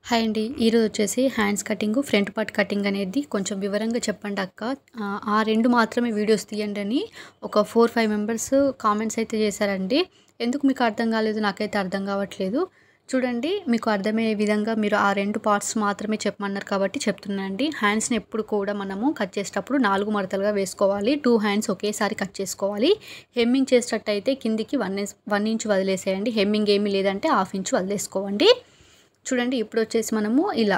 Hi అండి. ఈరోజు వచ్చేసి hands cutting, front part cutting అనేది కొంచెం వివరంగా చెప్పండి అక్క. ఆ 2 మాత్రమే వీడియోస్ తీయండి అని ఒక 4, 5 మెంబర్స్ కామెంట్స్ అయితే చేశారండి. ఎందుకు మీకు అర్థం కాలేదు? నాకైతే అర్థం కావట్లేదు. చూడండి, మీకు అర్థమయ్యే విధంగా మీరు ఆ 2 పార్ట్స్ మాత్రమే చెప్పమన్నారు కాబట్టి చెప్తున్నానండి. హ్యాండ్స్‌ని ఎప్పుడు కూడా మనము కట్ చేసేటప్పుడు 4 మడతలుగా వేసుకోవాలి. 2 హ్యాండ్స్ ఒకేసారి కట్ చేసుకోవాలి. హెమ్మింగ్ చేసేటట్టయితే కిందికి 1 ఇంచ్ వదిలేసేయండి. హెమ్మింగ్ ఏమీ లేదంటే హాఫ్ ఇంచ్ వదిలేసుకోండి. చూడండి, ఇప్పుడు వచ్చేసి మనము ఇలా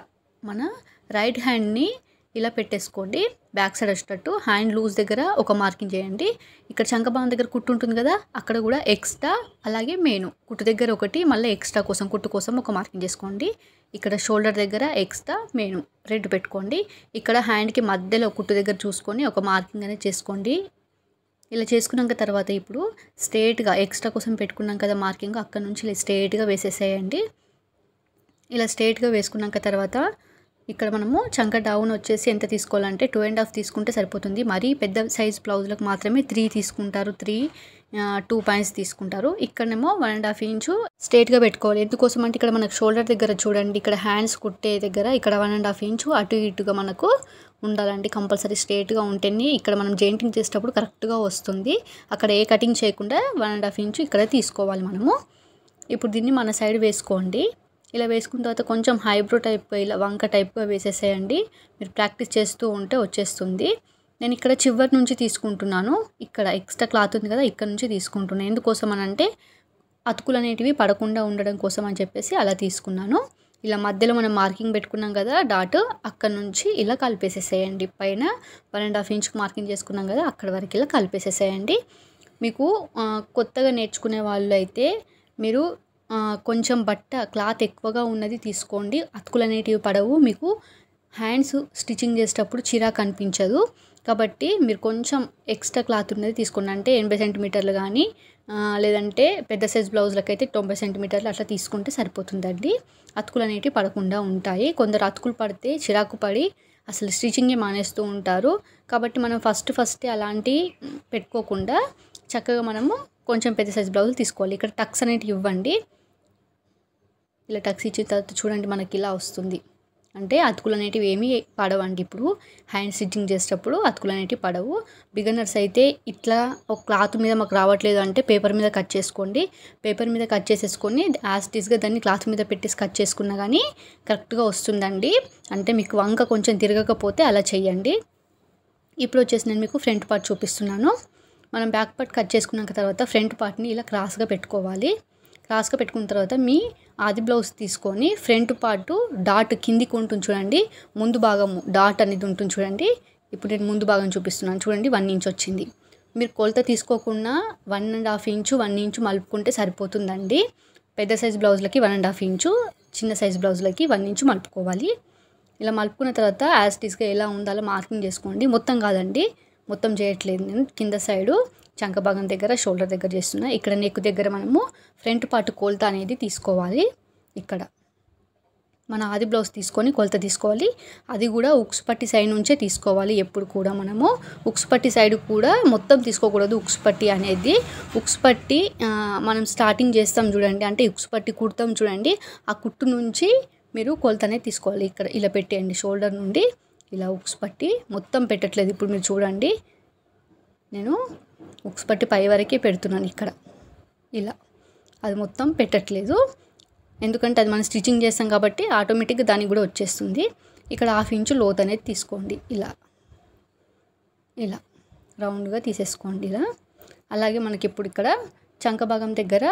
మన రైట్ హ్యాండ్ని ఇలా పెట్టేసుకోండి. బ్యాక్ సైడ్ వచ్చేటట్టు హ్యాండ్ లూజ్ దగ్గర ఒక మార్కింగ్ చేయండి. ఇక్కడ చంకబాగం దగ్గర కుట్టు ఉంటుంది కదా, అక్కడ కూడా ఎక్స్ట్రా, అలాగే మెయిన్ కుట్టు దగ్గర ఒకటి, మళ్ళీ ఎక్స్ట్రా కోసం కుట్టు కోసం ఒక మార్కింగ్ చేసుకోండి. ఇక్కడ షోల్డర్ దగ్గర ఎక్స్ట్రా, మెయిన్ 2 పెట్టుకోండి. ఇక్కడ హ్యాండ్కి మధ్యలో కుట్టు దగ్గర చూసుకొని ఒక మార్కింగ్ అనేది చేసుకోండి. ఇలా చేసుకున్నాక తర్వాత ఇప్పుడు స్ట్రేట్గా ఎక్స్ట్రా కోసం పెట్టుకున్నాం కదా మార్కింగ్, అక్కడ నుంచి ఇలా స్ట్రేట్గా వేసేసేయండి. ఇలా స్ట్రేట్గా వేసుకున్నాక తర్వాత ఇక్కడ మనము చంక డౌన్ వచ్చేసి ఎంత తీసుకోవాలంటే 2.5 తీసుకుంటే సరిపోతుంది. మరీ పెద్ద సైజ్ బ్లౌజులకు మాత్రమే 3 తీసుకుంటారు. 2 పాయింట్స్ తీసుకుంటారు. ఇక్కడనేమో 1.5 ఇంచు స్ట్రేట్గా పెట్టుకోవాలి. ఎందుకోసం అంటే ఇక్కడ మనకు షోల్డర్ దగ్గర చూడండి, ఇక్కడ హ్యాండ్స్ కుట్టే దగ్గర ఇక్కడ 1.5 ఇంచు అటు ఇటుగా మనకు ఉండాలండి. కంపల్సరీ స్ట్రేట్గా ఉంటేనే ఇక్కడ మనం జాయింటింగ్ చేసేటప్పుడు కరెక్ట్గా వస్తుంది. అక్కడ ఏ కటింగ్ చేయకుండా 1.5 ఇంచు ఇక్కడ తీసుకోవాలి మనము. ఇప్పుడు దీన్ని మన సైడ్ వేసుకోండి. ఇలా వేసుకున్న తర్వాత కొంచెం హైబ్రో టైప్, ఇలా వంక టైప్గా వేసేసేయండి. మీరు ప్రాక్టీస్ చేస్తూ ఉంటే వచ్చేస్తుంది. నేను ఇక్కడ చివరి నుంచి తీసుకుంటున్నాను. ఇక్కడ ఎక్స్ట్రా క్లాత్ ఉంది కదా, ఇక్కడ నుంచి తీసుకుంటున్నాను. ఎందుకోసం అని అంటే అతుకులు అనేటివి పడకుండా ఉండడం కోసం అని చెప్పేసి అలా తీసుకున్నాను. ఇలా మధ్యలో మనం మార్కింగ్ పెట్టుకున్నాం కదా డాట్, అక్కడ నుంచి ఇలా కలిపేసేసేయండి. పైన 1.5 ఇంచుకి మార్కింగ్ చేసుకున్నాం కదా, అక్కడ వరకు ఇలా కలిపేసేసేయండి. మీకు కొత్తగా నేర్చుకునే వాళ్ళు అయితే మీరు కొంచెం క్లాత్ ఎక్కువగా ఉన్నది తీసుకోండి. అతుకులు అనేటివి పడవు. మీకు హ్యాండ్స్ స్టిచ్చింగ్ చేసేటప్పుడు చిరాకు అనిపించదు. కాబట్టి మీరు కొంచెం ఎక్స్ట్రా క్లాత్ ఉన్నది తీసుకోండి. అంటే 80 సెంటీమీటర్లు కానీ లేదంటే పెద్ద సైజ్ బ్లౌజులకు అయితే 90 సెంటీమీటర్లు అట్లా తీసుకుంటే సరిపోతుందండి. అతుకులు అనేటివి పడకుండా ఉంటాయి. కొందరు అతుకులు పడితే చిరాకు పడి అసలు స్టిచ్చింగే మానేస్తూ ఉంటారు. కాబట్టి మనం ఫస్టే అలాంటివి పెట్టుకోకుండా చక్కగా మనము కొంచెం పెద్ద సైజ్ బ్లౌజులు తీసుకోవాలి. ఇక్కడ టక్స్ అనేటివి ఇవ్వండి. ఇలా టక్స్ ఇచ్చిన తర్వాత చూడండి, మనకి ఇలా వస్తుంది. అంటే అతుకులు అనేటివి ఏమీ పడవండి. ఇప్పుడు హ్యాండ్ స్టిచ్చింగ్ చేసేటప్పుడు అతుకులు అనేటివి పడవు. బిగినర్స్ అయితే ఇట్లా ఒక క్లాత్ మీద మాకు రావట్లేదు అంటే పేపర్ మీద కట్ చేసుకోండి. పేపర్ మీద కట్ చేసేసుకొని యాజ్ ఇట్ ఈస్గా దాన్ని క్లాత్ మీద పెట్టేసి కట్ చేసుకున్నా కానీ కరెక్ట్గా వస్తుందండి. అంటే మీకు వంక కొంచెం తిరగకపోతే అలా చేయండి. ఇప్పుడు వచ్చేసి నేను మీకు ఫ్రంట్ పార్ట్ చూపిస్తున్నాను. మనం బ్యాక్ పార్ట్ కట్ చేసుకున్నాక తర్వాత ఫ్రంట్ పార్ట్ని ఇలా క్రాస్గా పెట్టుకోవాలి. క్రాస్గా పెట్టుకున్న తర్వాత మీ ఆది బ్లౌజ్ తీసుకొని ఫ్రంట్ పార్ట్ డాట్ కిందికి ఉంటుంది చూడండి, ముందు భాగము డాట్ అనేది ఉంటుంది చూడండి. ఇప్పుడు నేను ముందు భాగం చూపిస్తున్నాను చూడండి, 1 ఇంచ్ వచ్చింది. మీరు కొలత తీసుకోకుండా 1.5 ఇంచు 1 ఇంచు మలుపుకుంటే సరిపోతుందండి. పెద్ద సైజ్ బ్లౌజ్లకి 1.5 ఇంచు, చిన్న సైజ్ బ్లౌజ్లకి 1 ఇంచు మలుపుకోవాలి. ఇలా మలుపుకున్న తర్వాత యాజ్ ఇట్ ఈస్గా ఎలా ఉండాలో మార్కింగ్ చేసుకోండి. మొత్తం కాదండి, మొత్తం చేయట్లేదు నేను. కింద సైడు చంక భాగం దగ్గర, షోల్డర్ దగ్గర చేస్తున్నా. ఇక్కడ నెక్ దగ్గర మనము ఫ్రంట్ పార్ట్ కొలత అనేది తీసుకోవాలి. ఇక్కడ మన ఆది బ్లౌజ్ తీసుకొని కొలత తీసుకోవాలి. అది కూడా ఉక్స్ పట్టి సైడ్ నుంచే తీసుకోవాలి. ఎప్పుడు కూడా మనము ఉక్స్ పట్టి సైడ్ కూడా మొత్తం తీసుకోకూడదు. ఉక్స్ పట్టి అనేది ఉక్స్ పట్టి మనం స్టార్టింగ్ చేస్తాం చూడండి, అంటే ఉక్స్ పట్టి కుడతాం చూడండి, ఆ కుట్టు నుంచి మీరు కొలత అనేది తీసుకోవాలి. ఇక్కడ ఇలా పెట్టేయండి. షోల్డర్ నుండి ఇలా ఉక్స్ పట్టి మొత్తం పెట్టట్లేదు. ఇప్పుడు మీరు చూడండి, నేను ఉక్స్ పట్టి పై వరకే పెడుతున్నాను. ఇక్కడ ఇలా అది మొత్తం పెట్టట్లేదు. ఎందుకంటే అది మనం స్టిచ్చింగ్ చేస్తాం కాబట్టి ఆటోమేటిక్గా దానికి కూడా వచ్చేస్తుంది. ఇక్కడ 1/2 ఇంచు లోతు అనేది తీసుకోండి. ఇలా రౌండ్గా తీసేసుకోండి ఇలా. అలాగే మనకి ఇప్పుడు ఇక్కడ చంక భాగం దగ్గర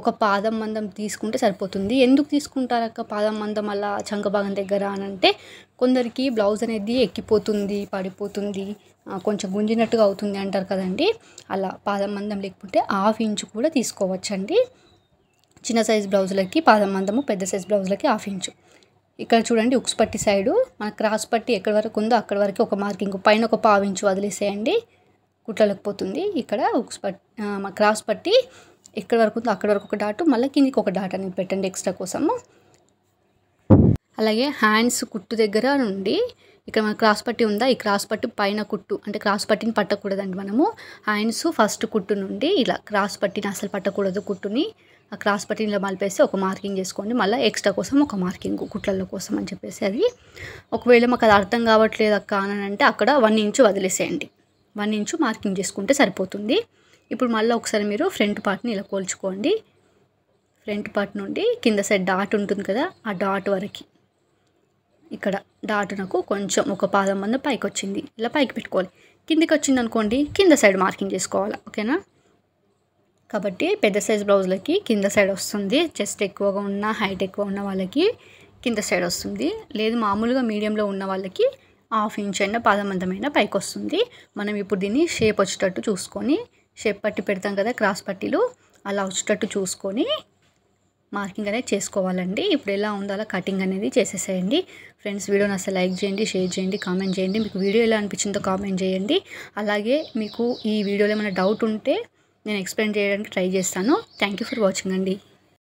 ఒక పాదం మందం తీసుకుంటే సరిపోతుంది. ఎందుకు తీసుకుంటారక్క పాదం మందం అలా చంక భాగం దగ్గర అని అంటే, కొందరికి బ్లౌజ్ అనేది ఎక్కిపోతుంది, పడిపోతుంది, కొంచెం గుంజినట్టుగా అవుతుంది అంటారు కదండి. అలా పాదం మందం లేకపోతే 1/2 ఇంచు కూడా తీసుకోవచ్చండి. చిన్న సైజ్ బ్లౌజులకి పాదం మందము, పెద్ద సైజ్ బ్లౌజులకి 1/2 ఇంచు. ఇక్కడ చూడండి, ఉక్స్ పట్టి సైడు మన క్రాస్ పట్టి ఎక్కడి వరకు ఉందో అక్కడి వరకు ఒక మార్కింగ్, పైన ఒక 1/2 ఇంచు వదిలేసేయండి, కుట్లలేకపోతుంది. ఇక్కడ ఉక్స్ పట్టి క్రాస్ పట్టి ఎక్కడి వరకు ఉందో అక్కడి వరకు ఒక డాట్, మళ్ళీ కిందికి ఒక డాట్ అనేది పెట్టండి ఎక్స్ట్రా కోసము. అలాగే హ్యాండ్స్ కుట్టు దగ్గర నుండి ఇక్కడ మన క్రాస్ పట్టి ఉందా, ఈ క్రాస్ పట్టి పైన కుట్టు, అంటే క్రాస్ పట్టిని పట్టకూడదండి మనము. హ్యాండ్స్ ఫస్ట్ కుట్టు నుండి ఇలా క్రాస్ పట్టిని అసలు పట్టకూడదు కుట్టుని. ఆ క్రాస్ పట్టీలో మలిపేసి ఒక మార్కింగ్ చేసుకోండి. మళ్ళీ ఎక్స్ట్రా కోసం ఒక మార్కింగ్ కుట్లల కోసం అని చెప్పేసి అది. ఒకవేళ మాకు అది అర్థం కావట్లేదు అక్క అని అంటే అక్కడ 1 ఇంచు వదిలేసేయండి. 1 ఇంచు మార్కింగ్ చేసుకుంటే సరిపోతుంది. ఇప్పుడు మళ్ళీ ఒకసారి మీరు ఫ్రంట్ పార్ట్ని ఇలా కోల్చుకోండి. ఫ్రంట్ పార్ట్ నుండి కింద సైడ్ డాట్ ఉంటుంది కదా, ఆ డాట్ వరకు ఇక్కడ డాట్ నాకు కొంచెం ఒక పాదం మంది పైకి వచ్చింది, ఇలా పైకి పెట్టుకోవాలి. కిందికి వచ్చింది అనుకోండి, కింద సైడ్ మార్కింగ్ చేసుకోవాలి. ఓకేనా? కాబట్టి పెద్ద సైజ్ బ్లౌజ్లకి కింద సైడ్ వస్తుంది. చెస్ట్ ఎక్కువగా ఉన్న, హైట్ ఎక్కువ ఉన్న వాళ్ళకి కింద సైడ్ వస్తుంది. లేదు మామూలుగా మీడియంలో ఉన్న వాళ్ళకి 1/2 ఇంచ్ అయినా పాదమందమైన పైకి వస్తుంది. మనం ఇప్పుడు దీన్ని షేప్ వచ్చేటట్టు చూసుకొని, షేప్ పట్టి పెడతాం కదా క్రాస్ పట్టీలు, అలా వచ్చేటట్టు చూసుకొని మార్కింగ్ అనేది చేసుకోవాలండి. ఇప్పుడు ఎలా ఉందో అలా కటింగ్ అనేది చేసేసేయండి. ఫ్రెండ్స్, వీడియోని అసలు లైక్ చేయండి, షేర్ చేయండి, కామెంట్ చేయండి. మీకు వీడియో ఎలా అనిపించిందో కామెంట్ చేయండి. అలాగే మీకు ఈ వీడియోలో ఏమైనా డౌట్ ఉంటే నేను ఎక్స్ప్లెయిన్ చేయడానికి ట్రై చేస్తాను. థ్యాంక్ యూ ఫర్ వాచింగ్ అండి.